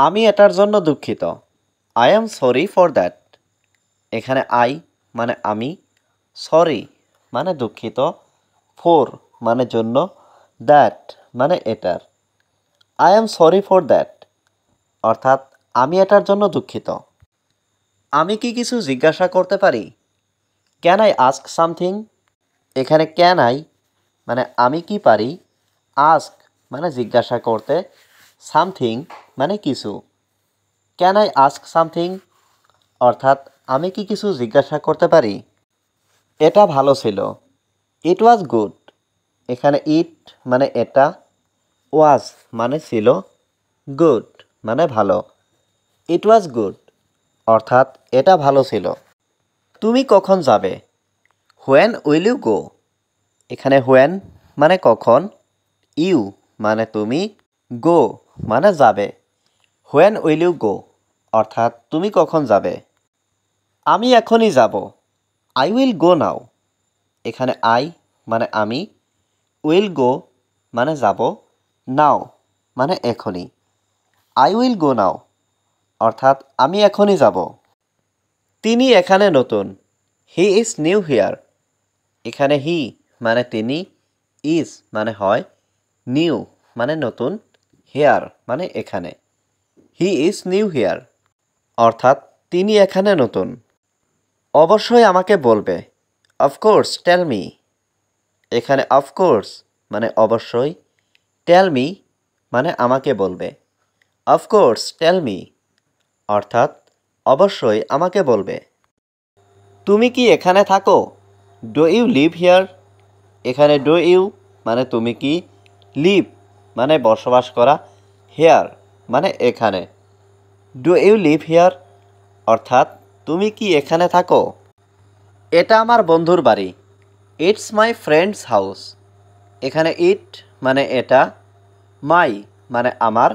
আমি এটার জন্য দুঃখিত। I am sorry for that. এখানে আই মানে আমি, সরি মানে দুঃখিত, ফর মানে জন্য, দ্যাট মানে এটার। I am sorry for that অর্থাৎ আমি এটার জন্য দুঃখিত। আমি কি কিছু জিজ্ঞাসা করতে পারি? Can I ask something? এখানে ক্যান আই মানে আমি কি পারি, আস্ক মানে জিজ্ঞাসা করতে, সামথিং মানে কিছু। ক্যান আই আস্ক সামথিং অর্থাৎ আমি কি কিছু জিজ্ঞাসা করতে পারি? এটা ভালো ছিল। ইট ওয়াজ গুড। এখানে ইট মানে এটা, ওয়াজ মানে ছিল, গুড মানে ভালো। ইট ওয়াজ গুড অর্থাৎ এটা ভালো ছিল। তুমি কখন যাবে? When will you go? এখানে হোয়েন মানে কখন, ইউ মানে তুমি, গো মানে যাবে। হোয়েন উইল ইউ গো অর্থাৎ তুমি কখন যাবে? আমি এখনই যাব। আই উইল গো নাও। এখানে আই মানে আমি, উইল গো মানে যাব, নাও মানে এখনই। আই উইল গো নাও অর্থাৎ আমি এখনই যাব। তিনি এখানে নতুন। He is new here. এখানে হি মানে তিনি, ইজ মানে হয়, নিউ মানে নতুন, হেয়ার মানে এখানে। হি ইজ নিউ হিয়ার অর্থাৎ তিনি এখানে নতুন। অবশ্যই আমাকে বলবে। Of course tell me. এখানে অফকোর্স মানে অবশ্যই, টেল মি মানে আমাকে বলবে। অফকোর্স টেল মি অর্থাৎ অবশ্যই আমাকে বলবে। তুমি কি এখানে থাকো? Do you live here? এখানে ডু ইউ মানে তুমি কি, লিভ মানে বসবাস করা, হেয়ার মানে এখানে। ডু ইউ লিভ হিয়ার অর্থাৎ তুমি কি এখানে থাকো? এটা আমার বন্ধুর বাড়ি। It's my friends house. এখানে ইট মানে এটা, মাই মানে আমার,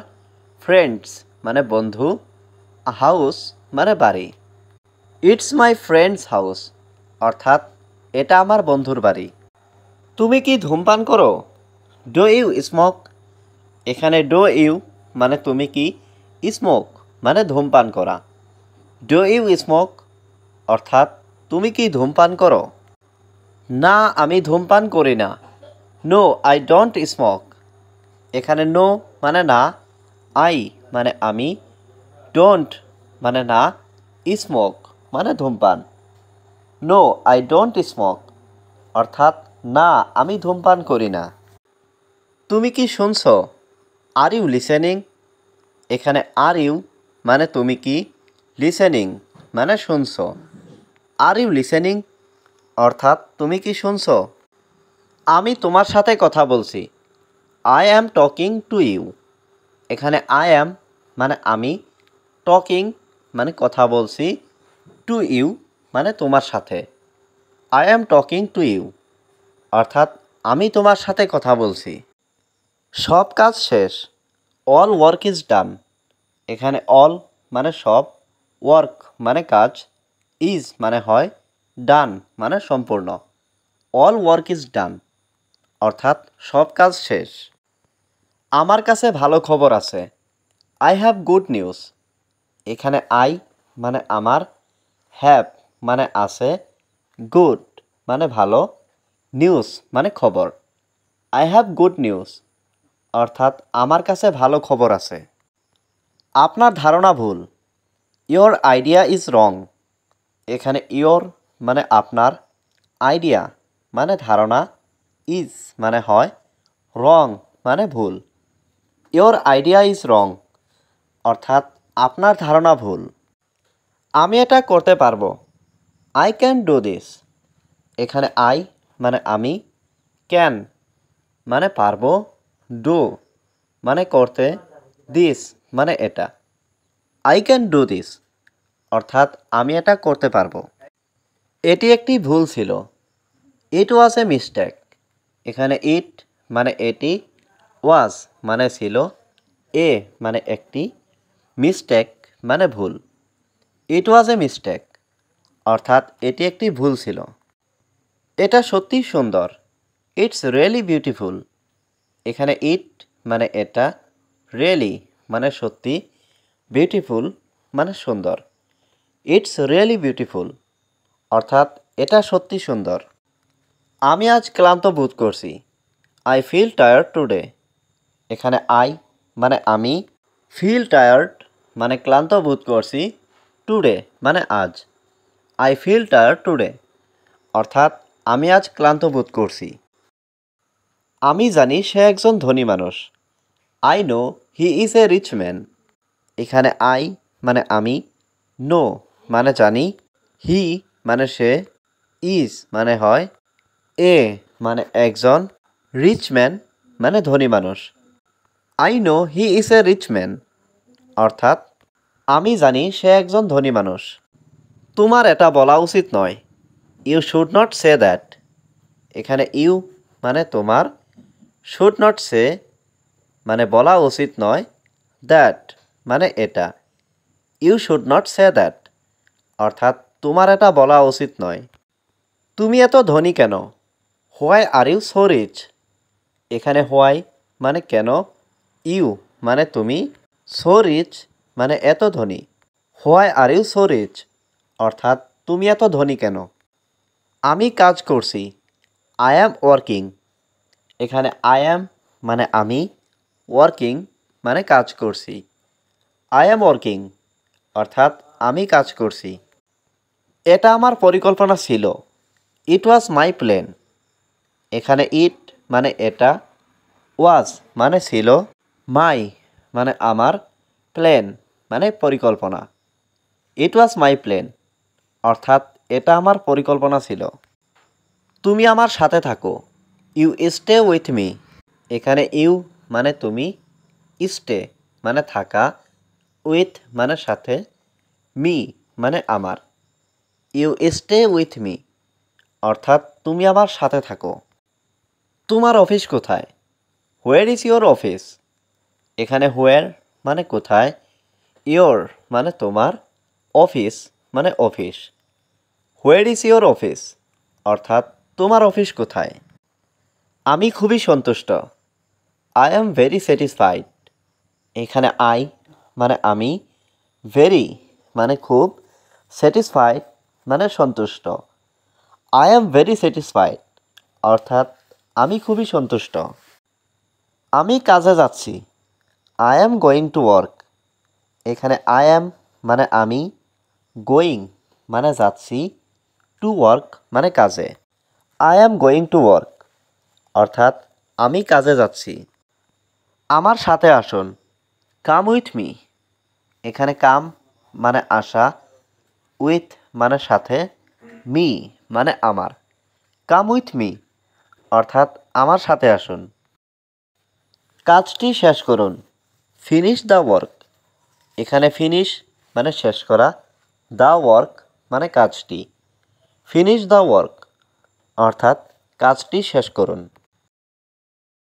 ফ্রেন্ডস মানে বন্ধু, হাউস মানে বাড়ি। ইটস মাই ফ্রেন্ডস হাউস অর্থাৎ এটা আমার বন্ধুর বাড়ি। তুমি কি ধূমপান করো? Do you smoke? এখানে ডু ইউ মানে তুমি কি, স্মোক মানে ধূমপান করা। ডু ইউ স্মোক অর্থাৎ তুমি কি ধূমপান করো? না আমি ধূমপান করি না। No I don't smoke. এখানে নো মানে না, আই মানে আমি, ডোন্ট মানে না, স্মোক মানে ধূমপান। নো আই ডোন্ট স্মোক অর্থাৎ না আমি ধূমপান করি না। তুমি কি শুনছো? Are you listening? এখানে আর ইউ মানে তুমি কি, লিসেনিং মানে শুনছো। আর ইউ লিসেনিং অর্থাৎ তুমি কি শুনছো? আমি তোমার সাথে কথা বলছি। I am talking to you. এখানে আই অ্যাম মানে আমি, টকিং মানে কথা বলছি, টু ইউ মানে তোমার সাথে। I am talking to you অর্থাৎ আমি তোমার সাথে কথা বলছি। সব কাজ শেষ। All work is done. এখানে অল মানে সব, ওয়ার্ক মানে কাজ, ইজ মানে হয়, ডান মানে সম্পূর্ণ। অল ওয়ার্ক ইজ ডান অর্থাৎ সব কাজ শেষ। আমার কাছে ভালো খবর আছে। I have good news. এখানে আই মানে আমার, হ্যাভ মানে আছে, গুড মানে ভালো, নিউজ মানে খবর। আই হ্যাভ গুড নিউজ অর্থাৎ আমার কাছে ভালো খবর আছে। আপনার ধারণা ভুল। Your idea is wrong. এখানে ইয়োর মানে আপনার, আইডিয়া মানে ধারণা, ইজ মানে হয়, রং মানে ভুল। ইয়োর আইডিয়া ইজ রং অর্থাৎ আপনার ধারণা ভুল। আমি এটা করতে পারবো। I can do this. এখানে আই মানে আমি, ক্যান মানে পারবো, ডু মানে করতে, দিস মানে এটা। আই ক্যান ডু দিস অর্থাৎ আমি এটা করতে পারবো। এটি একটি ভুল ছিল। ইট ওয়াজ এ মিস্টেক। এখানে ইট মানে এটি, ওয়াজ মানে ছিল, এ মানে একটি, মিস্টেক মানে ভুল। ইট ওয়াজ এ মিস্টেক অর্থাৎ এটি একটি ভুল ছিল। এটা সত্যিই সুন্দর। It's really beautiful. এখানে ইট মানে এটা, রিয়েলি মানে সত্যি, বিউটিফুল মানে সুন্দর। ইটস রিয়েলি বিউটিফুল অর্থাৎ এটা সত্যি সুন্দর। আমি আজ ক্লান্ত বোধ করছি। I feel tired today. এখানে আই মানে আমি, ফিল টায়ার্ড মানে ক্লান্ত বোধ করছি, টুডে মানে আজ। আই ফিল টায়ার্ড টুডে অর্থাৎ আমি আজ ক্লান্ত বোধ করছি। আমি জানি সে একজন ধনী মানুষ। I know he is a rich man. এখানে আই মানে আমি, নো মানে জানি, হি মানে সে, ইজ মানে হয়, এ মানে একজন, রিচ ম্যান মানে ধনী মানুষ। I know he is a rich man অর্থাৎ আমি জানি সে একজন ধনী মানুষ। তোমার এটা বলা উচিত নয়। You should not say that. এখানে ইউ মানে তোমার, শুড নট সে মানে বলা উচিত নয়, দ্যাট মানে এটা। You should not say that অর্থাৎ তোমার এটা বলা উচিত নয়। তুমি এত ধনী কেন? Why are you so rich. এখানে হোয়াই মানে কেন, ইউ মানে তুমি, সো রিচ মানে এত ধনী। Why are you so rich অর্থাৎ তুমি এত ধনী কেন? আমি কাজ করছি। I am working. এখানে আই অ্যাম মানে আমি, ওয়ার্কিং মানে কাজ করছি। আই অ্যাম ওয়ার্কিং অর্থাৎ আমি কাজ করছি। এটা আমার পরিকল্পনা ছিল। ইট ওয়াজ মাই প্ল্যান। এখানে ইট মানে এটা, ওয়াজ মানে ছিল, মাই মানে আমার, প্ল্যান মানে পরিকল্পনা। ইট ওয়াজ মাই প্ল্যান অর্থাৎ এটা আমার পরিকল্পনা ছিল। তুমি আমার সাথে থাকো। You stay with me. এখানে ইউ মানে তুমি, স্টে মানে থাকা, উইথ মানে সাথে, মি মানে আমার। ইউ স্টে উইথ মি অর্থাৎ তুমি আমার সাথে থাকো। তোমার অফিস কোথায়? Where is your office? এখানে হোয়ার মানে কোথায়, ইয়োর মানে তোমার, অফিস মানে office. Where is your office অর্থাৎ তোমার অফিস কোথায়? আমি খুবই সন্তুষ্ট। I am very satisfied. এখানে আই মানে আমি, ভেরি মানে খুব, স্যাটিসফাইড মানে সন্তুষ্ট। আই অ্যাম ভেরি স্যাটিসফাইড অর্থাৎ আমি খুবই সন্তুষ্ট। আমি কাজে যাচ্ছি। I am going to work. এখানে আই অ্যাম মানে আমি, গোয়িং মানে যাচ্ছি, টু ওয়ার্ক মানে কাজে। I am going to work অর্থাৎ আমি কাজে যাচ্ছি। আমার সাথে আসুন। Come with me. এখানে কাম মানে আসা, উইথ মানে সাথে, মি মানে আমার। কাম উইথ মি অর্থাৎ আমার সাথে আসুন। কাজটি শেষ করুন। Finish the work. এখানে ফিনিশ মানে শেষ করা, দ্য ওয়ার্ক মানে কাজটি। ফিনিশ দ্য ওয়ার্ক অর্থাৎ কাজটি শেষ করুন।